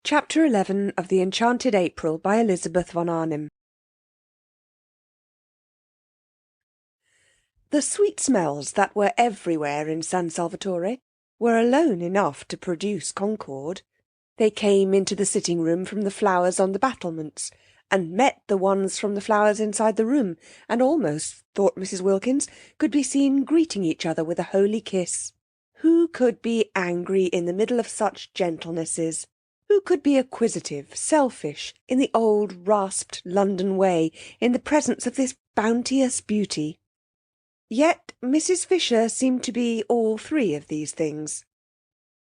Chapter 11 of the Enchanted April by Elizabeth Von Arnim. The sweet smells that were everywhere in San Salvatore were alone enough to produce concord. They came into the sitting-room from the flowers on the battlements, and met the ones from the flowers inside the room, and almost, thought Mrs. Wilkins, could be seen greeting each other with a holy kiss. Who could be angry in the middle of such gentlenesses? Who could be acquisitive, selfish, in the old rasped London way, in the presence of this bounteous beauty? Yet Mrs. Fisher seemed to be all three of these things.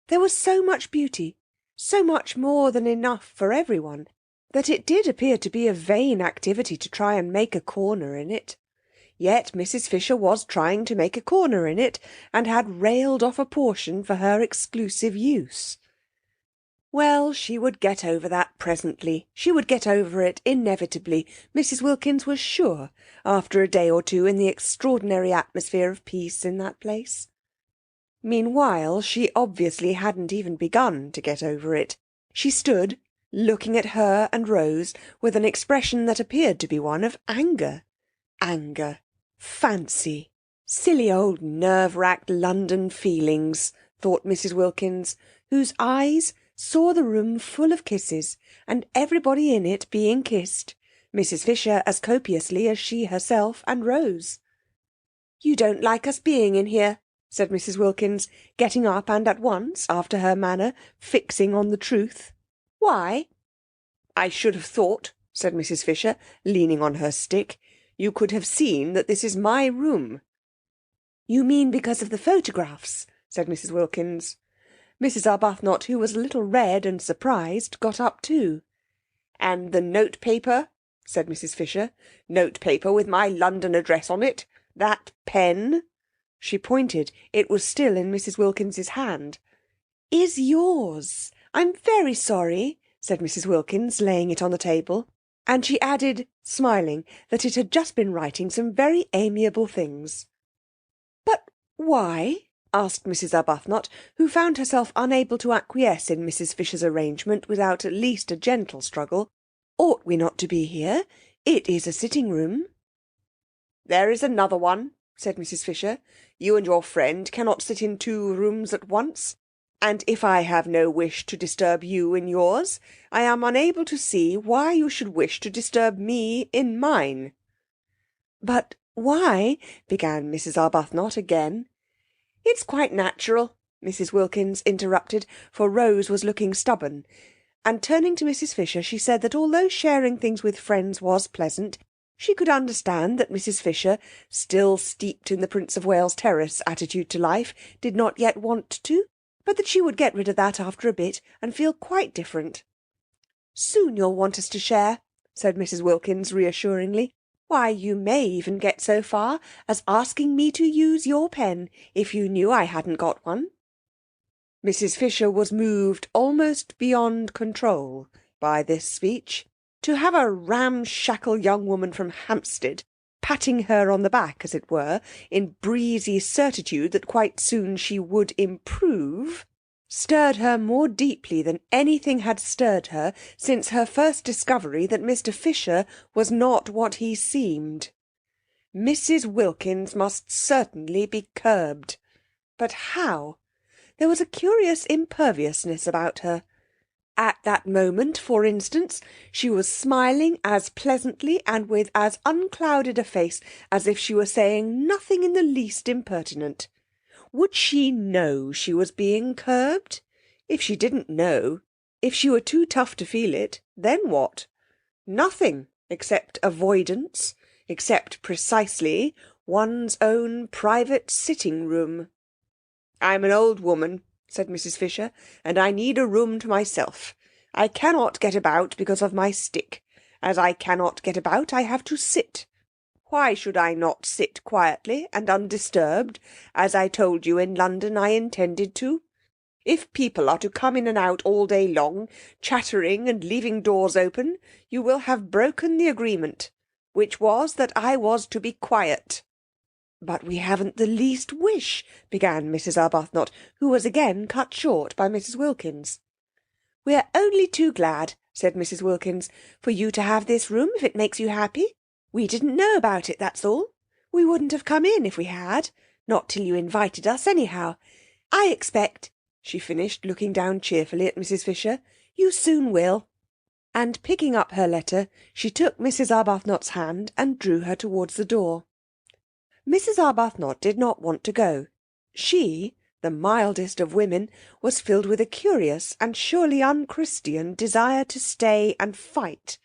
There was so much beauty, so much more than enough for everyone, that it did appear to be a vain activity to try and make a corner in it. Yet Mrs. Fisher was trying to make a corner in it, and had railed off a portion for her exclusive use. Well, she would get over that presently. She would get over it inevitably, Mrs. Wilkins was sure, after a day or two in the extraordinary atmosphere of peace in that place. Meanwhile, she obviously hadn't even begun to get over it. She stood, looking at her and Rose, with an expression that appeared to be one of anger. Anger. Fancy. Silly old nerve-racked London feelings, thought Mrs. Wilkins, whose eyes saw the room full of kisses, and everybody in it being kissed, Mrs. Fisher as copiously as she herself and Rose. "You don't like us being in here," said Mrs. Wilkins, getting up and at once, after her manner, fixing on the truth. "Why?" "I should have thought," said Mrs. Fisher, leaning on her stick, "you could have seen that this is my room." "You mean because of the photographs," said Mrs. Wilkins. Mrs. Arbuthnot, who was a little red and surprised, got up too. "And the note-paper," said Mrs. Fisher. "Note-paper with my London address on it. That pen." She pointed. It was still in Mrs. Wilkins's hand. "Is yours. I'm very sorry," said Mrs. Wilkins, laying it on the table. And she added, smiling, that it had just been writing some very amiable things. "But why?" asked Mrs. Arbuthnot, who found herself unable to acquiesce in Mrs. Fisher's arrangement without at least a gentle struggle. "Ought we not to be here? It is a sitting-room." "There is another one," said Mrs. Fisher. "You and your friend cannot sit in 2 rooms at once, and if I have no wish to disturb you in yours, I am unable to see why you should wish to disturb me in mine." "But why—" began Mrs. Arbuthnot again. "It's quite natural," Mrs. Wilkins interrupted, for Rose was looking stubborn, and turning to Mrs. Fisher she said that although sharing things with friends was pleasant, she could understand that Mrs. Fisher, still steeped in the Prince of Wales Terrace attitude to life, did not yet want to, but that she would get rid of that after a bit and feel quite different. "Soon you'll want us to share," said Mrs. Wilkins reassuringly. "Why, you may even get so far as asking me to use your pen, if you knew I hadn't got one." Mrs. Fisher was moved almost beyond control by this speech. To have a ramshackle young woman from Hampstead patting her on the back, as it were, in breezy certitude that quite soon she would improve, stirred her more deeply than anything had stirred her since her first discovery that Mr. Fisher was not what he seemed. Mrs. Wilkins must certainly be curbed. But how? There was a curious imperviousness about her. At that moment, for instance, she was smiling as pleasantly and with as unclouded a face as if she were saying nothing in the least impertinent. Would she know she was being curbed? If she didn't know, if she were too tough to feel it, then what? Nothing, except avoidance, except precisely one's own private sitting-room. "I'm an old woman," said Mrs. Fisher, "and I need a room to myself. I cannot get about because of my stick. As I cannot get about, I have to sit. Why should I not sit quietly and undisturbed, as I told you in London I intended to? If people are to come in and out all day long, chattering and leaving doors open, you will have broken the agreement, which was that I was to be quiet." "But we haven't the least wish," began Mrs. Arbuthnot, who was again cut short by Mrs. Wilkins. "We're only too glad," said Mrs. Wilkins, "for you to have this room if it makes you happy. We didn't know about it, that's all. We wouldn't have come in if we had, not till you invited us anyhow. I expect," she finished, looking down cheerfully at Mrs. Fisher, "you soon will." And picking up her letter, she took Mrs. Arbuthnot's hand and drew her towards the door. Mrs. Arbuthnot did not want to go. She, the mildest of women, was filled with a curious and surely unchristian desire to stay and fight.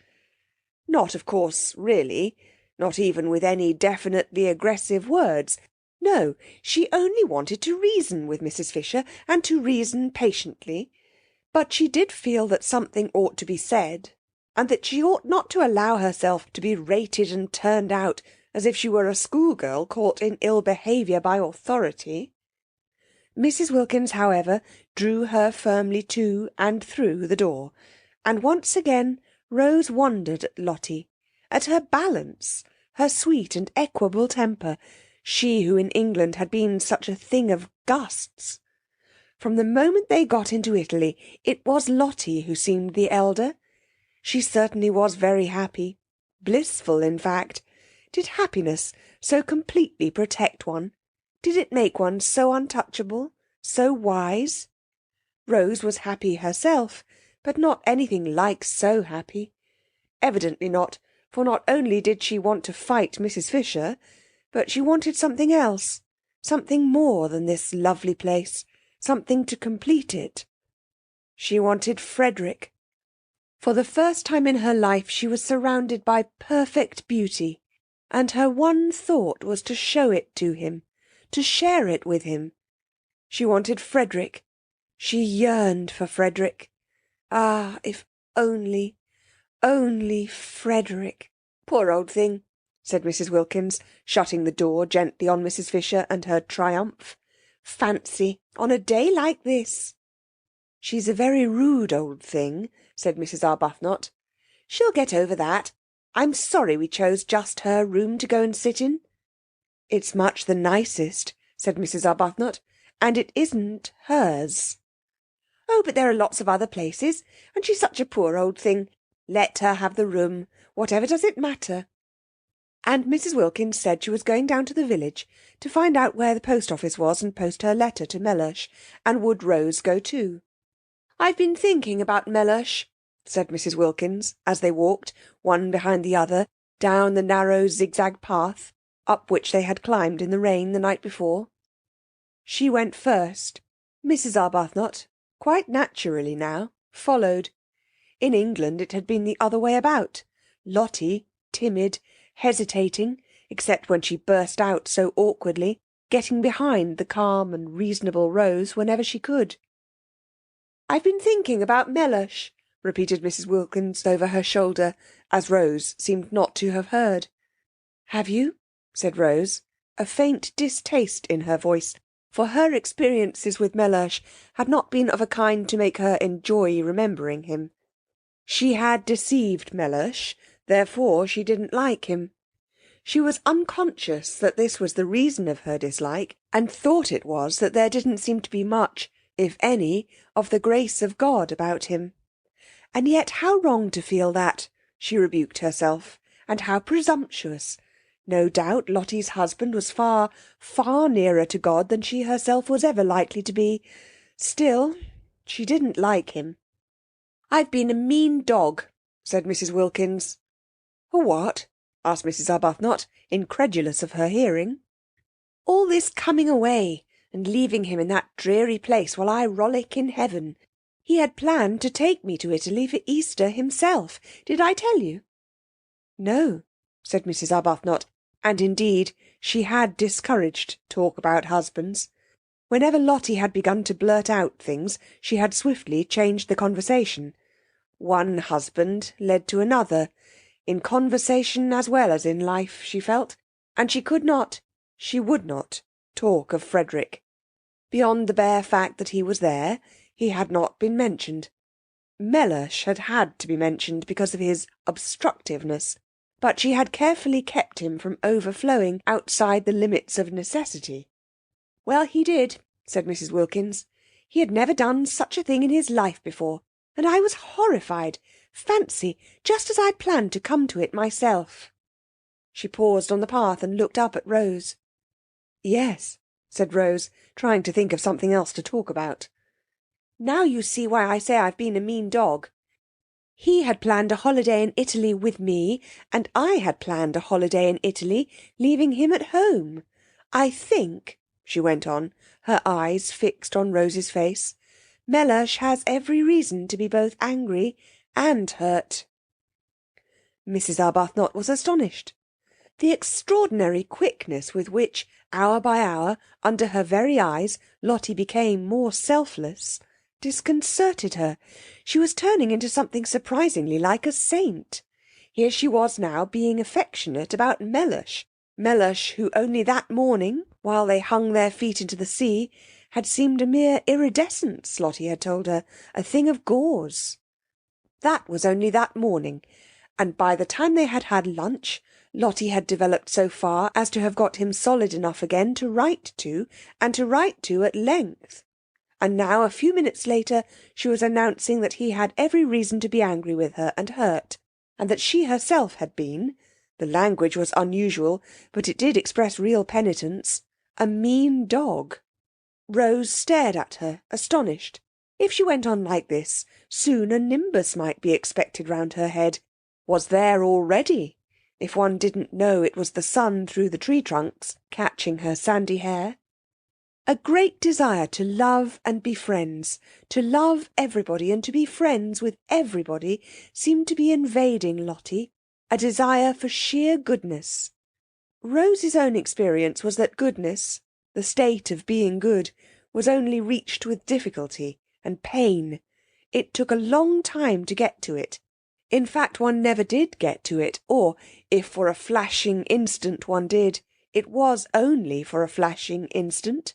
Not, of course, really, not even with any definitely aggressive words. No, she only wanted to reason with Mrs. Fisher, and to reason patiently. But she did feel that something ought to be said, and that she ought not to allow herself to be rated and turned out as if she were a schoolgirl caught in ill behaviour by authority. Mrs. Wilkins, however, drew her firmly to and through the door, and once again Rose wondered at Lottie, at her balance, her sweet and equable temper, she who in England had been such a thing of gusts. From the moment they got into Italy, it was Lottie who seemed the elder. She certainly was very happy, blissful, in fact. Did happiness so completely protect one? Did it make one so untouchable, so wise? Rose was happy herself, but not anything like so happy. Evidently not, for not only did she want to fight Mrs. Fisher, but she wanted something else, something more than this lovely place, something to complete it. She wanted Frederick. For the first time in her life she was surrounded by perfect beauty, and her one thought was to show it to him, to share it with him. She wanted Frederick. She yearned for Frederick. Ah, if only Frederick. Poor old thing, said Mrs. Wilkins, shutting the door gently on Mrs. Fisher and her triumph. Fancy, on a day like this. She's a very rude old thing, said Mrs. Arbuthnot. She'll get over that. I'm sorry we chose just her room to go and sit in. It's much the nicest, said Mrs. Arbuthnot, and it isn't hers. Oh, but there are lots of other places, and she's such a poor old thing. Let her have the room. Whatever does it matter? And Mrs. Wilkins said she was going down to the village to find out where the post office was and post her letter to Mellersh, and would Rose go too? I've been thinking about Mellersh, said Mrs. Wilkins, as they walked, one behind the other, down the narrow zigzag path, up which they had climbed in the rain the night before. She went first. Mrs. Arbuthnot, quite naturally now, followed. In England it had been the other way about. Lottie, timid, hesitating, except when she burst out so awkwardly, getting behind the calm and reasonable Rose whenever she could. I've been thinking about Mellersh, repeated Mrs. Wilkins over her shoulder, as Rose seemed not to have heard. Have you? said Rose, a faint distaste in her voice, for her experiences with Mellersh had not been of a kind to make her enjoy remembering him. She had deceived Mellersh, therefore she didn't like him. She was unconscious that this was the reason of her dislike, and thought it was that there didn't seem to be much, if any, of the grace of God about him. And yet how wrong to feel that, she rebuked herself, and how presumptuous. No doubt Lottie's husband was far, far nearer to God than she herself was ever likely to be. Still, she didn't like him. I've been a mean dog, said Mrs. Wilkins. A what? asked Mrs. Arbuthnot, incredulous of her hearing. All this coming away, and leaving him in that dreary place while I rollick in heaven. He had planned to take me to Italy for Easter himself. Did I tell you? No, said Mrs. Arbuthnot, and indeed she had discouraged talk about husbands. Whenever Lottie had begun to blurt out things, she had swiftly changed the conversation. One husband led to another, in conversation as well as in life, she felt, and she could not, she would not, talk of Frederick. Beyond the bare fact that he was there, he had not been mentioned. Mellersh had to be mentioned because of his obstructiveness, but she had carefully kept him from overflowing outside the limits of necessity. Well, he did, said Mrs. Wilkins. He had never done such a thing in his life before, and I was horrified. Fancy, just as I'd planned to come to it myself." She paused on the path and looked up at Rose. "Yes," said Rose, trying to think of something else to talk about. "Now you see why I say I've been a mean dog. He had planned a holiday in Italy with me, and I had planned a holiday in Italy, leaving him at home. I think," she went on, her eyes fixed on Rose's face, "Mellersh has every reason to be both angry and hurt." Mrs. Arbuthnot was astonished. The extraordinary quickness with which, hour by hour, under her very eyes, Lottie became more selfless, disconcerted her. She was turning into something surprisingly like a saint. Here she was now being affectionate about Mellersh, Mellersh who only that morning, while they hung their feet into the sea, had seemed a mere iridescence, Lottie had told her, a thing of gauze. That was only that morning, and by the time they had had lunch, Lottie had developed so far as to have got him solid enough again to write to, and to write to at length. And now, a few minutes later, she was announcing that he had every reason to be angry with her and hurt, and that she herself had been, the language was unusual, but it did express real penitence, a mean dog. Rose stared at her, astonished. If she went on like this, soon a nimbus might be expected round her head. Was there already, if one didn't know it was the sun through the tree trunks, catching her sandy hair. A great desire to love and be friends, to love everybody and to be friends with everybody, seemed to be invading Lottie, a desire for sheer goodness. Rose's own experience was that goodness, the state of being good, was only reached with difficulty and pain. It took a long time to get to it. In fact, one never did get to it, or, if for a flashing instant one did, it was only for a flashing instant.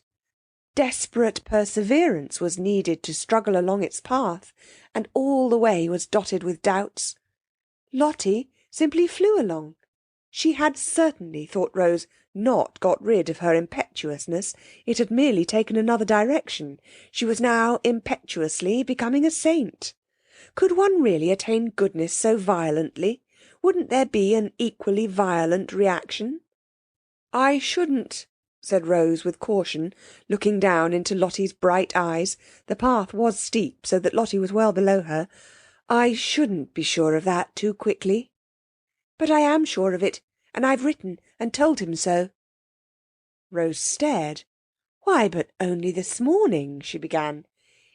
Desperate perseverance was needed to struggle along its path, and all the way was dotted with doubts. Lottie simply flew along. She had certainly, thought Rose, not got rid of her impetuousness. It had merely taken another direction. She was now impetuously becoming a saint. Could one really attain goodness so violently? Wouldn't there be an equally violent reaction? "I shouldn't," said Rose with caution, looking down into Lottie's bright eyes. The path was steep, so that Lottie was well below her. "I shouldn't be sure of that too quickly." "But I am sure of it, and I've written and told him so." Rose stared. "Why, but only this morning," she began.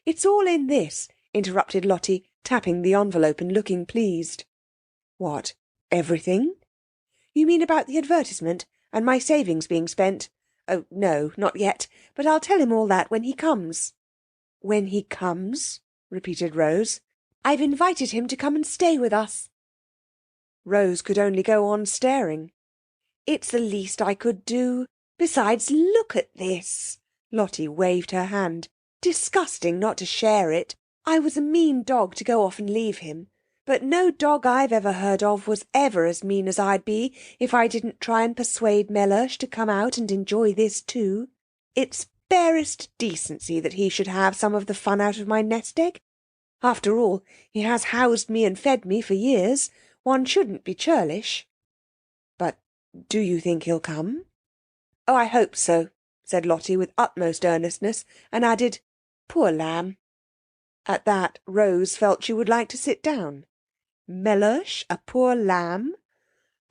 "It's all in this," interrupted Lottie, tapping the envelope and looking pleased. "What, everything?" "You mean about the advertisement, and my savings being spent? Oh, no, not yet, but I'll tell him all that when he comes." "When he comes?" repeated Rose. "I've invited him to come and stay with us." Rose could only go on staring. "It's the least I could do. Besides, look at this." Lottie waved her hand. "Disgusting not to share it. I was a mean dog to go off and leave him. But no dog I've ever heard of was ever as mean as I'd be if I didn't try and persuade Mellersh to come out and enjoy this too. It's barest decency that he should have some of the fun out of my nest egg. After all, he has housed me and fed me for years. One shouldn't be churlish." "But do you think he'll come?" "Oh, I hope so," said Lottie with utmost earnestness, and added, "Poor lamb." At that Rose felt she would like to sit down. Mellersh a poor lamb?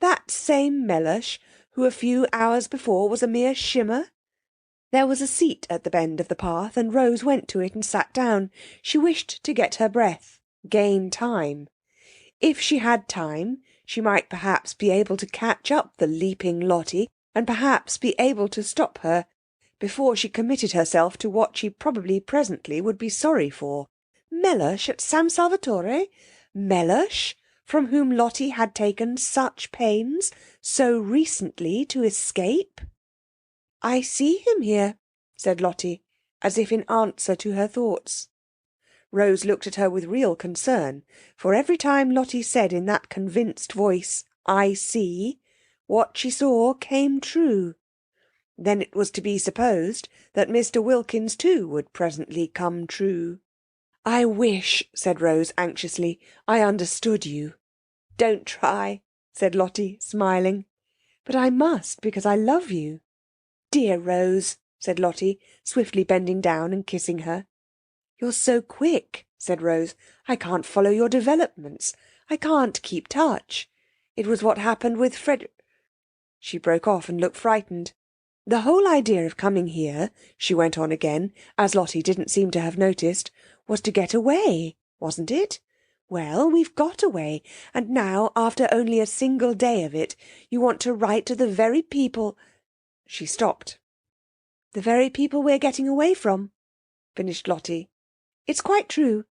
That same Mellersh who a few hours before was a mere shimmer? There was a seat at the bend of the path, and Rose went to it and sat down. She wished to get her breath, gain time. If she had time, she might perhaps be able to catch up the leaping Lottie, and perhaps be able to stop her, before she committed herself to what she probably presently would be sorry for. Mellersh at San Salvatore? Mellersh, from whom Lottie had taken such pains so recently to escape? "I see him here," said Lottie, as if in answer to her thoughts. Rose looked at her with real concern, for every time Lottie said in that convinced voice, "I see," what she saw came true. Then it was to be supposed that Mr. Wilkins too would presently come true. "I wish," said Rose anxiously, "I understood you." "Don't try," said Lottie, smiling. "But I must, because I love you." "Dear Rose," said Lottie, swiftly bending down and kissing her. "You're so quick," said Rose. "I can't follow your developments. I can't keep touch. It was what happened with Fred—" She broke off and looked frightened. "The whole idea of coming here," she went on again, as Lottie didn't seem to have noticed, "was to get away, wasn't it? Well, we've got away, and now, after only a single day of it, you want to write to the very people—" She stopped. "The very people we're getting away from," finished Lottie. "It's quite true.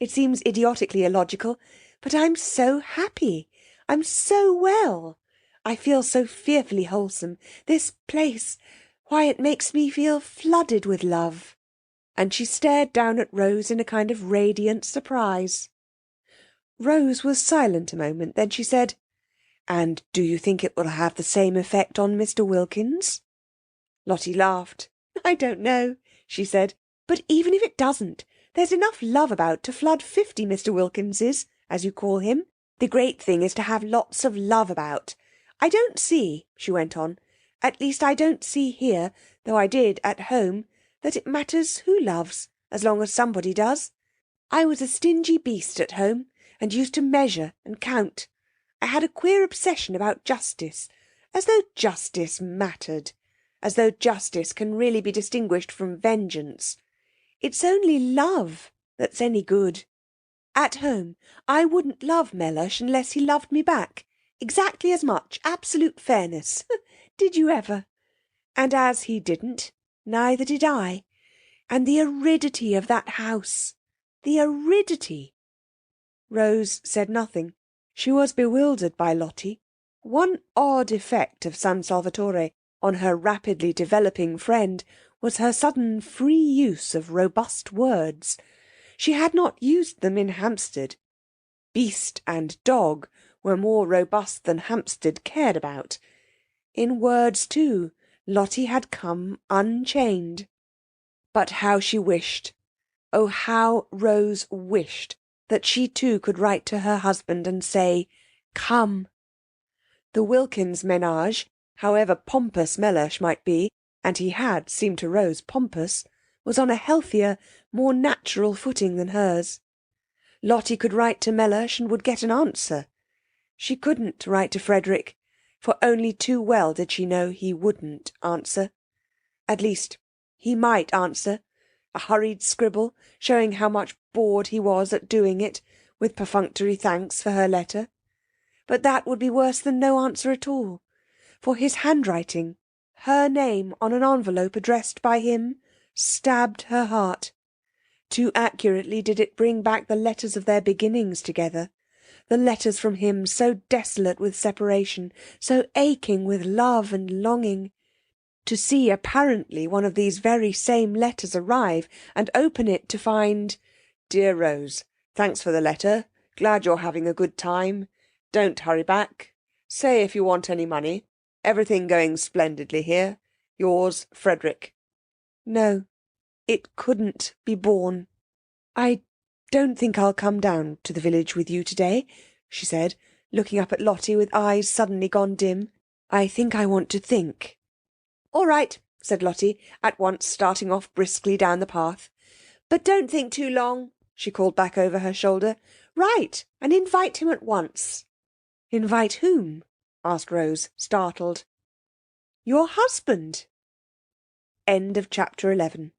It seems idiotically illogical, but I'm so happy. I'm so well. I feel so fearfully wholesome. This place, why, it makes me feel flooded with love." And she stared down at Rose in a kind of radiant surprise. Rose was silent a moment. Then she said, "And do you think it will have the same effect on Mr. Wilkins?" Lottie laughed. "I don't know," she said. "But even if it doesn't, there's enough love about to flood 50 Mr. Wilkinses, as you call him. The great thing is to have lots of love about. I don't see," she went on, "at least I don't see here, though I did at home, that it matters who loves, as long as somebody does. I was a stingy beast at home, and used to measure and count. I had a queer obsession about justice, as though justice mattered, as though justice can really be distinguished from vengeance. It's only love that's any good. At home, I wouldn't love Mellersh unless he loved me back, exactly as much, absolute fairness. Did you ever? And as he didn't, neither did I. And the aridity of that house, the aridity." Rose said nothing. She was bewildered by Lottie. One odd effect of San Salvatore on her rapidly developing friend was her sudden free use of robust words. She had not used them in Hampstead. Beast and dog were more robust than Hampstead cared about. In words, too, Lottie had come unchained. But how she wished, oh, how Rose wished, that she too could write to her husband and say, "Come." The Wilkins ménage, however pompous Mellersh might be, and he had seemed to Rose pompous, was on a healthier, more natural footing than hers. Lottie could write to Mellersh and would get an answer. She couldn't write to Frederick, for only too well did she know he wouldn't answer. At least, he might answer, a hurried scribble, showing how much bored he was at doing it, with perfunctory thanks for her letter. But that would be worse than no answer at all, for his handwriting, her name on an envelope addressed by him, stabbed her heart. Too accurately did it bring back the letters of their beginnings together, the letters from him so desolate with separation, so aching with love and longing. To see apparently one of these very same letters arrive, and open it to find, "Dear Rose, thanks for the letter. Glad you're having a good time. Don't hurry back. Say if you want any money. Everything going splendidly here. Yours, Frederick." No, it couldn't be borne. "I don't think I'll come down to the village with you today," she said, looking up at Lottie with eyes suddenly gone dim. "I think I want to think." "All right," said Lottie, at once starting off briskly down the path. "But don't think too long," she called back over her shoulder. "Write, and invite him at once." "Invite whom?" asked Rose, startled. "Your husband." End of chapter 11.